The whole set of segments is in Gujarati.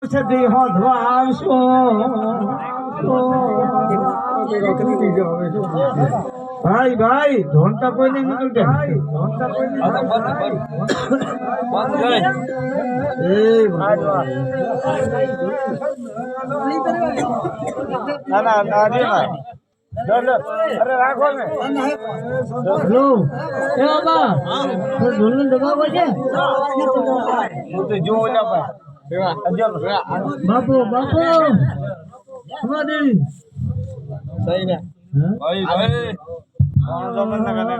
સદી હોધવા આવશો ભાઈ ભાઈ ધોનતા કોઈ નહીં નીકળતે અરે રાખો ને હેલો એ બાબા ઢોલ નો દબાવો છે જો બાપુ બાપુ સમાધિ સહી ને ભાઈ ભાઈ કોણ જમન ના કરે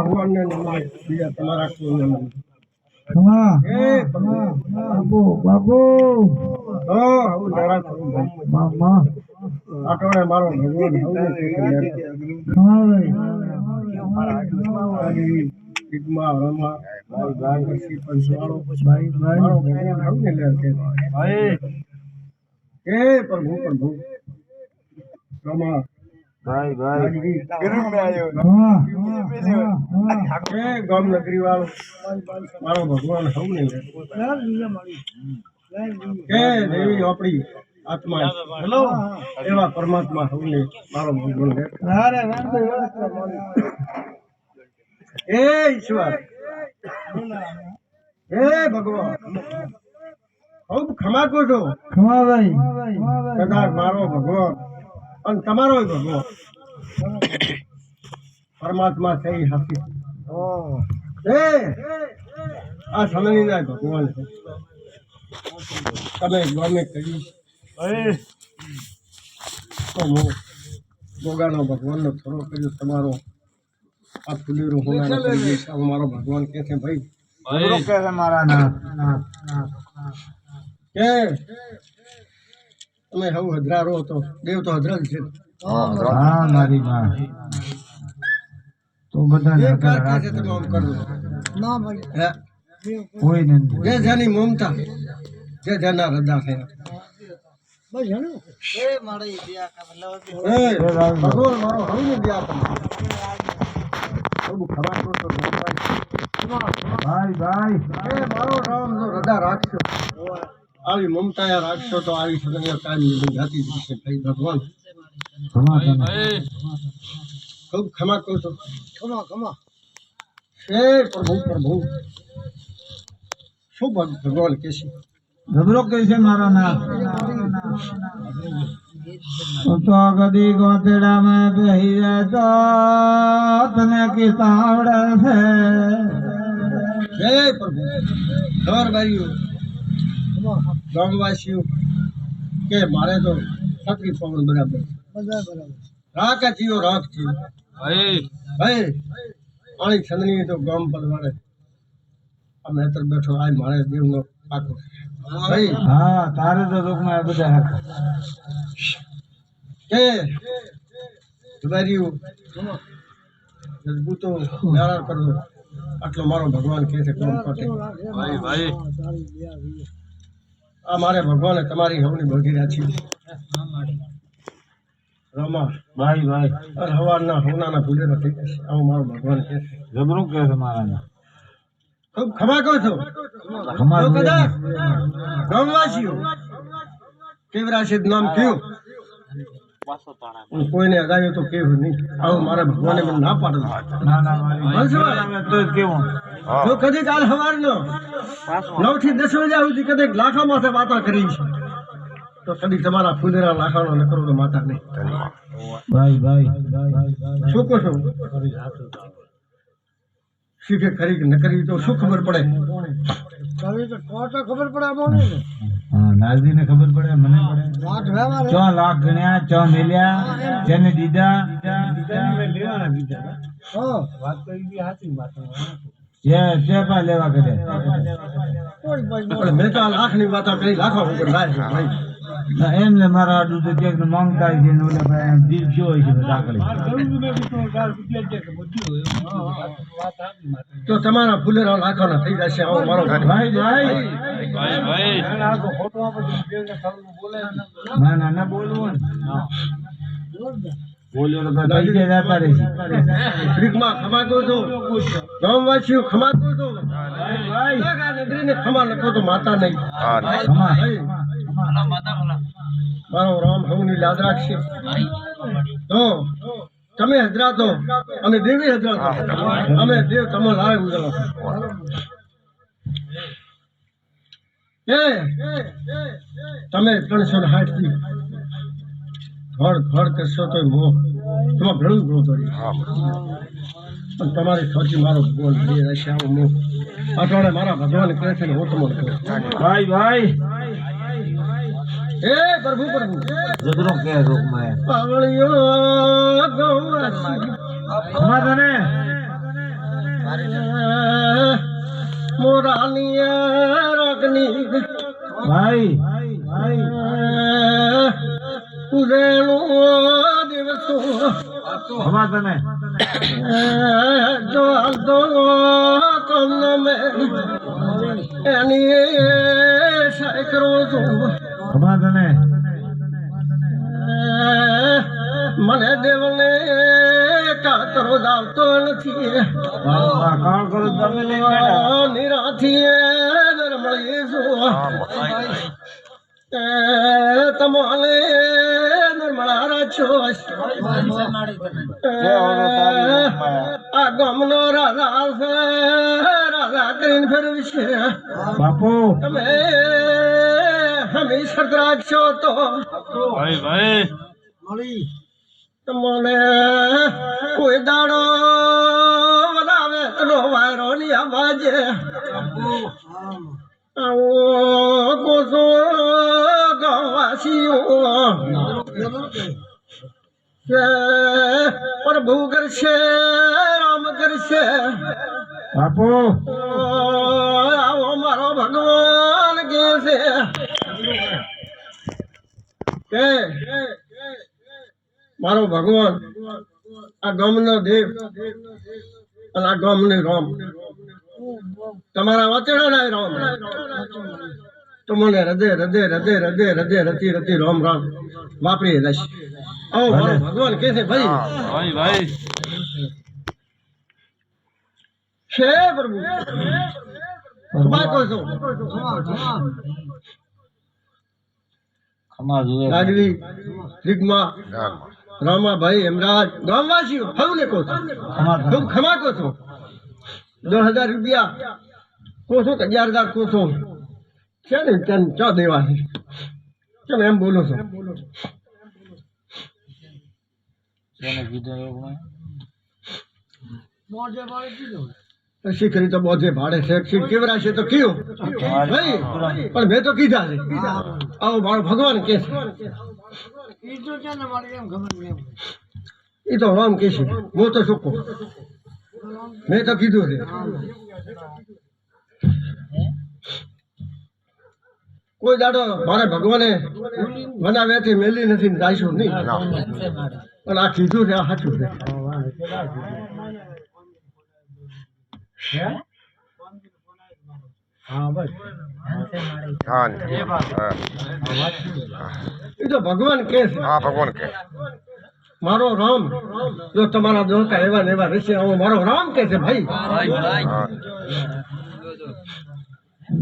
ભગવાન ને તમારા બાબુ આટોડે મારો ભગવાન પ્રભુ પ્રભુ રમા ભાઈ ભાઈ ગામ નગરી વાળો મારો ભગવાન હવને કે દેવી આપણી આત્મા હેલો એવા પરમાત્મા હવને મારો ભગવાન એ ઈશ્વર હે ભગવાન ખૂબ ખમા કરજો ખમા ભાઈ કદાચ મારો ભગવાન અને તમારો ભગવાન પરમાત્મા થઈ હાથી આ સમયની ના ભગવાન છે તમે ગમે કરી ગોગાનો ભગવાનનો થોડો કર્યો તમારો આ ફુલેરો હોવાનો મારો ભગવાન કે છે ભાઈ કે છે મારા ના કે તમે હવે હજરારો હતો દેવ તો હજરા જ છે હા મારી માં તો બધા તમે આમ કરજો ના ભાઈ કોઈ નથી જે જેની મમતા જે જેના હૃદય છે બસ જાણો એ મારી દિયા કા મતલબ ભગવાન મારો હમને દિયા તમે ખબર તો ભાઈ ભાઈ એ મારો રામ જો હૃદય રાખશો આવી મમતા રાખશો તો આવી સદન્ય કાયમ જાતી જશે ભાઈ ભગવાન ખૂબ ખમા કહો છો ખમા ખમા હે પ્રભુ પ્રભુ શું ભગવાન કે છે ગભરો કે છે મારો નામ તો ગદી ગોતડા માં બેહી રહેતો તને કી સાવડે છે હે પ્રભુ ઘર બારીઓ ગામવાસીઓ કે મારે તો છત્રી પવન બરાબર રાખ જીવો રાખ જીવો ભાઈ પાણી છંદની તો ગામ પર મારે અમે અત્યારે બેઠો આ મારે દેવનો પાકો ભાઈ હા તારે તો લોકમાં બધા હક કે જુબારીઓ જજબૂતો નારાયણ કરજો આટલો મારો ભગવાન કહે છે કોમ કોટે ભાઈ ભાઈ આ મારે ભગવાને તમારી હવની બધી રાખી રમા ભાઈ ભાઈ હવાના હોનાના ભૂલે નથી આવું મારો ભગવાન કે જબરું કે છે મારા ખૂબ ખમા કહો છો કદાચ ગામવાસીઓ કેવરાશિદ નામ કયું કોઈને અદાયો તો કેવું નહીં આવું મારા ભગવાને મને ના પાડે તો કેવું જો કદી કાલ સવારનો 9 થી 10 વાગ્યા સુધી કદી લાખા માથે વાતો કરી છે તો કદી તમારા ફૂલેરા લાખાનો નકરો તો માતા નહીં ભાઈ શું કહો છો શીખે ખરી કે ન કરી તો શું ખબર પડે ખબર પડે નાજદી ને ખબર પડે મને પડે 4 લાખ ગણ્યા 4 મેલ્યા જેને દીધા વાત કરી દી હાચી વાત જે પા લેવા કરે મેં તો લાખ ની વાતો કરી લાખો ઉપર લાય ભાઈ એમને મારા આડું તો ક્યાંક માંગતા છે ને ઓલા ભાઈ દિલ જો હોય છે દાખલી તો તમારા ફૂલેરા લાખોના થઈ જશે આવો મારો ભાઈ ના બોલવું બોલ્યો તો પૈસે જતા રહેશે શ્રીકમાં ખમાતો તો ગામવાસીઓ ખમાતો તો નગરીને ખમા લખો તો માતા નહીં મારો રામ હવની લાદ રાખશે તો તમે હજરાતો અમે દેવી હજરાતો અમે દેવ તમે લાવે ઉજળો તમે 360 થી ઘર કરશો તો મોહ તમારે ઘણું ઘણું કરી પણ તમારી સોચી મારો બોલ રહેશે આવો મોહ અઠવાડે મારા ભગવાન કહે છે ને હું તમને કહું ભાઈ એ પ્રભુ જગરો કે રોક માં પાવળિયો ગૌવાસી સમાધાને મોરાની રગની ભાઈ ઉરેણું દિવસો સમાધાને જો હાલતો કમ મે એની સાય કરો છું સમાધાને મને દેવને કાતરો દાવતો નથી કાળ કરો તમે નિરાથી નરમળી છું તમને નર્મળા રાખ્યો આ ગામનો રાજા છે રાજા કરીને ફેરવશે બાપુ તમે હંમેશા રાખશો તો તમને કોઈ દાડો બનાવે તો વાયરો ની અવાજે આવો કોસો ગવાસીઓ પ્રભુ કરશે રામ કરશે બાપુ આવો મારો ભગવાન કે છે કે મારો ભગવાન આ ગામનો દેવ અને આ ગામની રામ તમારા વચના રામ તમને હૃદય રતી રામ વાપરી રહેશે આવો મારો ભગવાન કે છે ભાઈ છે પ્રભુ ખમા કહો છો લાડવી રીગમા રામાભાઈ હેમરાજ ગામવાસીઓ સૌને કહો છો ખૂબ ખમા કહો છો 10,000 રૂપિયા કહો છો કે 11,000 કહો છો છે ને ત્યાં ચા દેવા છે કેમ એમ બોલો છો શીખરી તો બોધે ભાડે છે કેવરા છે તો કયો ભાઈ પણ મેં તો કીધા છે આવો મારો ભગવાન કે છે એ તો રામ કે છે હું તો શું કહું મેં તો કીધું છે કોઈ દાડો મારે ભગવાને બનાવ્યાથી મેલી નથી રાઈશું નહીં પણ આ કીધું છે આ સાચું છે એ તો ભગવાન કે છે મારો રામ જો તમારા દોસ્તા એવા ને એવા રહેશે મારો રામ કે છે ભાઈ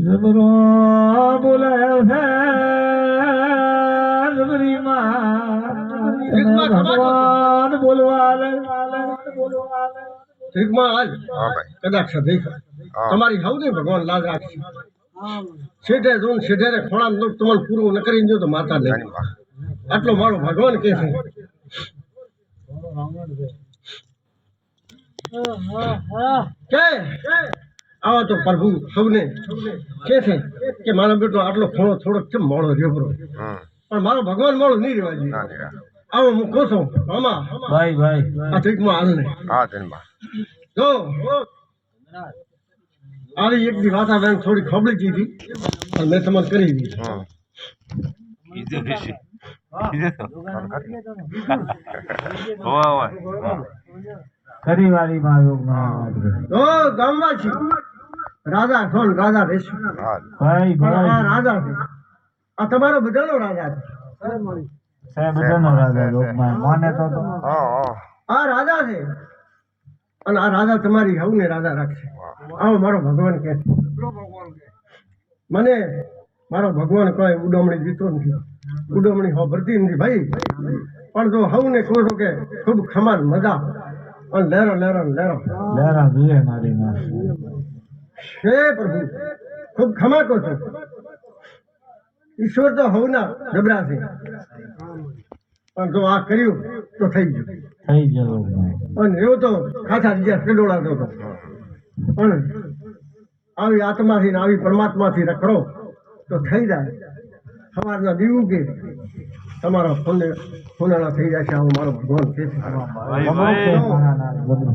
જબરો બોલાયો છે જબરી માં ભગવાન બોલવા લે ઠીકમાં હાલ હા ભાઈ કદાચ સધી તમારી હવની ભગવાન લાજ રાખશે શેઠે જોન શેઠે ખોળામ તો તમારે પૂરું ન કરી દો તો માતા નહીં નાની બા આટલો મારો ભગવાન કે છે કે આવો તો પ્રભુ સૌને કે છે કે મારો બેટો આટલો ખોળો થોડોક કેમ મોડો રહ્યો બરો પણ મારો ભગવાન મોડો નહીં રહેવા જોઈએ નાની રા આવો હું કહું છું મામા ભાઈ ભાઈ આ ઠીકમાં હાલ ને હા ધન બા જો આવી એક દી વાતાવરણ થોડી ખબડી દીધી પણ મેં તમને કરી દીધી ખરી વાળી માં યોગ ઓ ગામવાસી રાજા છો ને રાજા રહેશો હા ભાઈ પણ આ ભાઈ રાજા છે આ તમારો બધાનો રાજા છે સાહેબ બધાનો રાજા લોકમાં માને તો હા આ રાજા છે અને આ રાજા તમારી હવને રાજા રાખશે આવો મારો ભગવાન કે છે. મને મારો ભગવાન કોઈ ઉડમણી દીધો નથી ઉડમણી હો ભરતી નથી ભાઈ પણ જો હવને કહો છો કે ખૂબ ખમાન મજા અને લેરો લેરો લેરો લેરા જોઈએ મારી માં હે પ્રભુ ખૂબ ખમા કહો છો ઈશ્વર તો હવના જબરા છે પણ જો આ કર્યું તો થઈ ગયું થઈ ગયો લોકમાં અને એવો તો ખાસા બીજા ખેડોળાતો હતો પણ આવી આત્માથી ને આવી પરમાત્માથી રખડો તો થઈ જાય સવારના દીવું કે તમારા ફોનાણા થઈ જશે આવું મારો ભગવાન કહે છે ગબરો કે મારા નામ ગબરો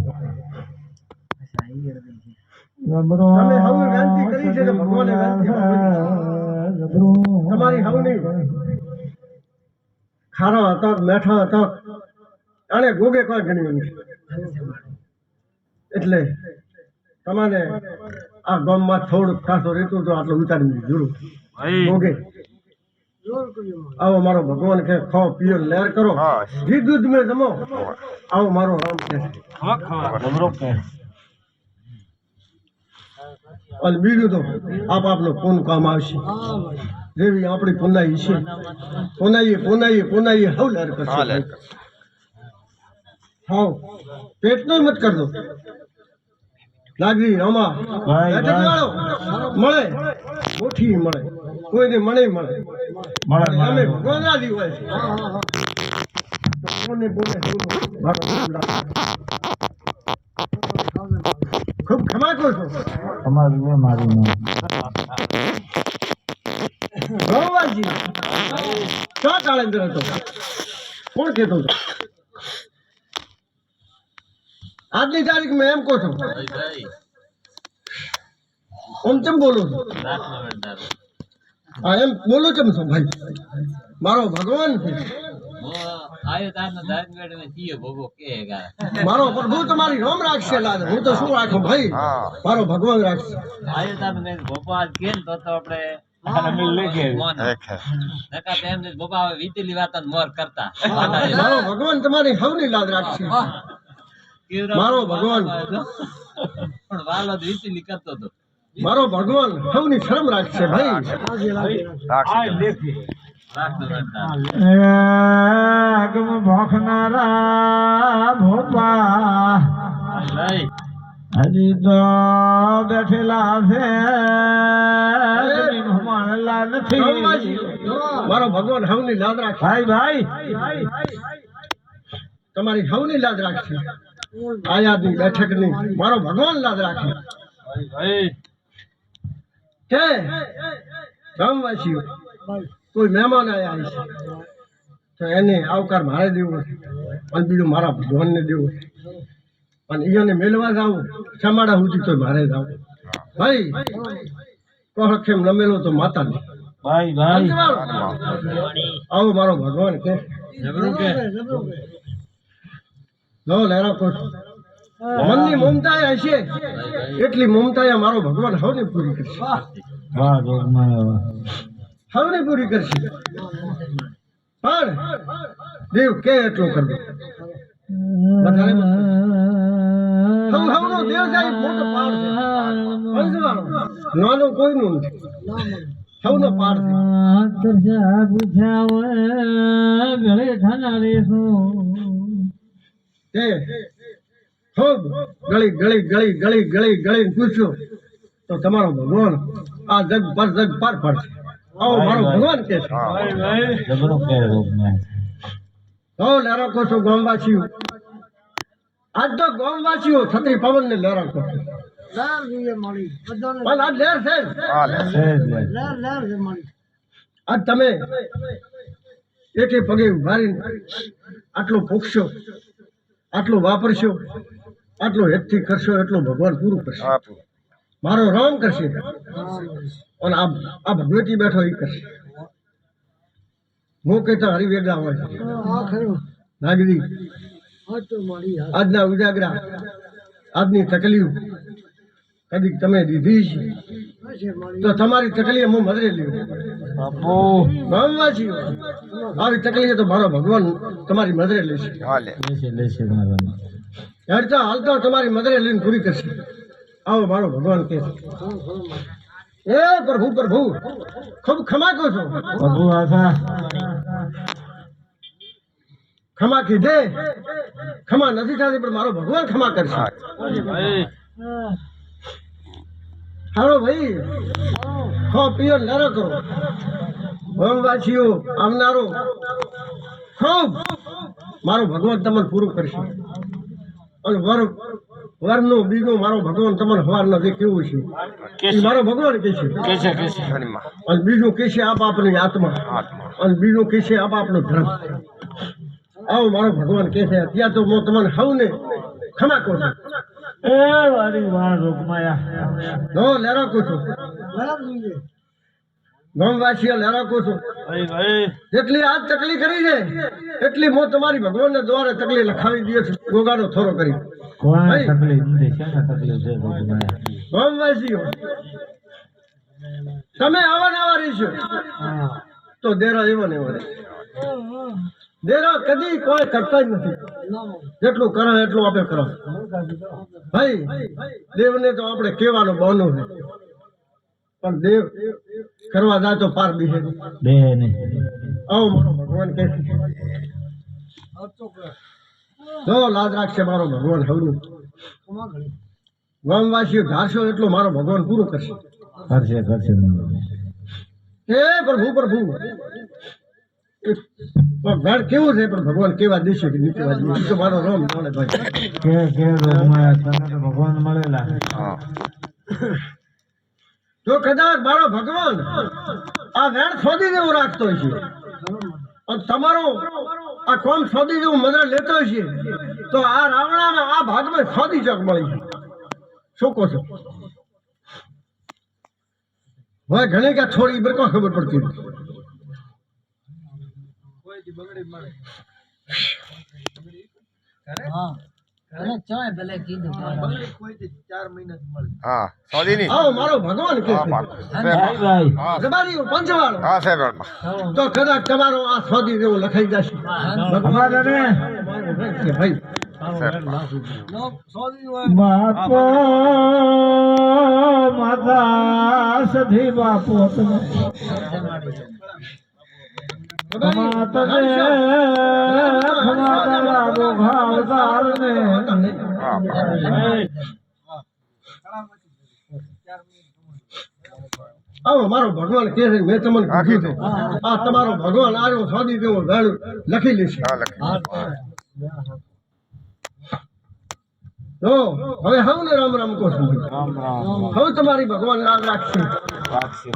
ગબરો તમે હવે વિનંતી કરી છે કે ભગવાને વિનંતી સાંભળી. ગબરો તમારી હવની ખારા હતા મેઠા હતા અને ગોગે કોઈ ગણી નથી એટલે તમારે આ ગામમાં થોડુંક ખાસો રહેતું તો આટલું વિચારી જરૂર ગોગે આવો મારો ભગવાન કે ખાઓ પીઓ લહેર કરો હા. ઘી દૂધ મેં જમો આવો મારો રામ કે ગબરો કે અને બીજું તો આપનો કોણ કામ આવશે જેવી આપણી પુનાઈ છે પુનાઈએ હવ લહેર હા કરશે લે હાવ પેટનો મત કરજો લાગી રમા ભાઈ, બેઠક વાળો મળે મોઠી મળે કોઈને મળે મળે મળે અમે મળે ભગવાન રાજી હોય છે તો કોને બોલે બોલો મારો ભગવાન. ખૂબ ખમા કહો છો તમારી છે મારી માં ભગવાનજી ક્યાં કાળેન્દ્ર હતો કોણ કહેતો હતો આજની તારીખમાં એમ કહો છો ઓમ કેમ બોલો છો હા એમ બોલો કેમ છો ભાઈ મારો ભગવાન છે મારો પ્રભુ તમારી રોમ રાખશે લાલ હું તો શું રાખું ભાઈ હા મારો ભગવાન રાખશે મારો ભગવાન તમારી હવની લાજ રાખશે મારો ભગવાન મારો ભગવાન હવની શરમ રાખશે ભાઈ રાખશે આગમ ભોખનારા ભોપા હજી તો બેઠેલા છે જમીન હમાણેલા નથી મારો ભગવાન હવની લાજ રાખશે ભાઈ ભાઈ તમારી હવની લાજ રાખશે આયાદની બેઠકની મારો ભગવાન લાજ રાખે કે ગામવાસીઓ કોઈ મહેમાન આવ્યા છે તો એને આવકાર મારે દેવો છે અને બીજું મારા ભગવાનને દેવો છે અને એને મેળવા જાવ ચમાડા સુધી તો મારે જાવ ભાઈ કહો કેમ નમેલો તો માતા ને ભાઈ ભાઈ આવો મારો ભગવાન કે લો લેરા કોટ મનની મમતા હશે એટલી મમતા મારો ભગવાન હવને પૂરી કરશે વાહ જોગમાં હવને પૂરી કરશે પણ દેવ કે એટલું કરવું વધારે મત કરજો. હવનો દેવ સાહેબ મોટો પાડ છે પંચવાળો નાનો કોઈનું નથી સૌનો પાર છે. તરજા પૂછ્યા ગળે ઠાના રેશું તે ખૂબ ગળી પૂછ્યું તો તમારો ભગવાન આ જગ પર પડશે. આવો મારો ભગવાન કે છે. જબરો કે રોગને તો લેરાકો છો ગામવાસીઓ, આજ તો ગામવાસીઓ છત્રી પવન ને લેરાકો છો. પણ આ લેર છે જ. હા લે આજ તમે એકે પગે ઉભા રહીને આટલો પૂછશો, આટલું વાપરશો, આટલું હેતથી કરશો એટલું ભગવાન પૂરું કરશે. હા મારો રામ કરશે અને આ ભગવતી બેઠો એ કરશે. હું કહેતા હરિવેગા હોય નાગરી આજના ઉજાગરા, આજની તકલીફ કદી તમે દીધી છે તો તમારી તકલીફ હું મદરે લ્યો. બાપુ ગામવાસીઓ આવી તકલીફ તો મારો ભગવાન તમારી મદરે લેશે. હા લે લેશે મારા હાલતા તમારી મદરે લઈને પૂરી કરશે. આવો મારો ભગવાન કે છે. એ પ્રભુ ખૂબ ખમા કહો છો. બાપુ આશા ખમા કીધે ખમા નથી થતી પણ મારો ભગવાન ખમા કરશે. હાલો ભાઈ, ખો પીઓ લડો કરો. ગામવાસીઓ આવનારો ખૂબ મારો ભગવાન તમને પૂરું કરશે. અને વરનું બીજું મારો ભગવાન તમને હવાર નથી કેવું છે એ મારો ભગવાન કે છે. ધર્મમાં અને બીજું કે છે આપ આપની આત્મા, અને બીજું કે છે આપ આપનો ધર્મ. આવો મારો ભગવાન કે છે. ત્યાં તો હું તમને હવને ખમા કહું છું. એ વારી વાહ રોગમાયા નો લેરાકો છું. ગામવાસીઓ લેરાકો છું. જેટલી આજ તકલીફ કરી છે એટલી હું તમારી ભગવાનને દ્વારા તકલીફ લખાવી દે છે. ગોગાનો થોરો કરી કોણ ભાઈ. તકલીફ નથી શેના તકલીફ છે રોગમાયા ગામવાસીઓ તમે આવા ને આવા રહીશો તો દેરા એવા ને એવા રહેશે. દેરા કદી કોઈ કરતા જ નથી. જેટલું કરે એટલું આપણે કરો. ભાઈ દેવને તો આપણે કહેવાનો બહાનો છે પણ દેવ કરવા જાય તો પાર બીજે. બે નહીં આવો મારો ભગવાન કે છે. જો લાજ રાખશે મારો ભગવાન હવનું. ગામવાસીઓ ધારશો એટલું મારો ભગવાન પૂરું કરશે. કરશે હે પ્રભુ ભગવાન કેવું છે પણ ભગવાન કેવા દેશે કે નીચે બાજુ એ તો મારો રામ જાણે ભાઈ. કે રોગમાયા તને તો ભગવાન મળેલા હા જો કદાચ મારો ભગવાન આ વેણ શોધી જેવું રાખતો છે અને તમારો આ કોમ શોધી જેવું મંત્ર લેતો છે તો આ રાવણાના આ ભાગમાં શોધી ચક મળી છે. શું કહો છો? હવે ઘણી કે થોડી બરકો ખબર પડતી નથી. હા સોદીની આવો મારો ભગવાન કે છે. ભાઈ હા જબારી પંચવાળો હા સાહેબ તો કદાચ તમારો આ શોધી જેવું લખાઈ જશે. અમારે ને કે ભાઈ બાપો માતા સધી બાપો તમે આવો મારો ભગવાન કે છે મેં તમને કીધું છે આ તમારો ભગવાન આવ્યો શોધી જેવો વેણ લખી લેશે. હા લખી તો હવે હવને રામ રામ કહો છું. રામ રામ હવે તમારી ભગવાન નામ રાખશે.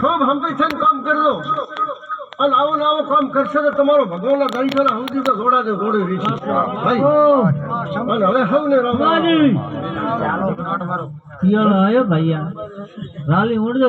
ખૂબ હંપીછન કામ કરજો અને આવો ને આવો કામ કરશે તો તમારો ભગવાનના દર્શન સુધી તો જોડે રહેશે ભાઈ. અને હવે હવને રામ રામ. આયો ભૈયા રાલી ઉડજો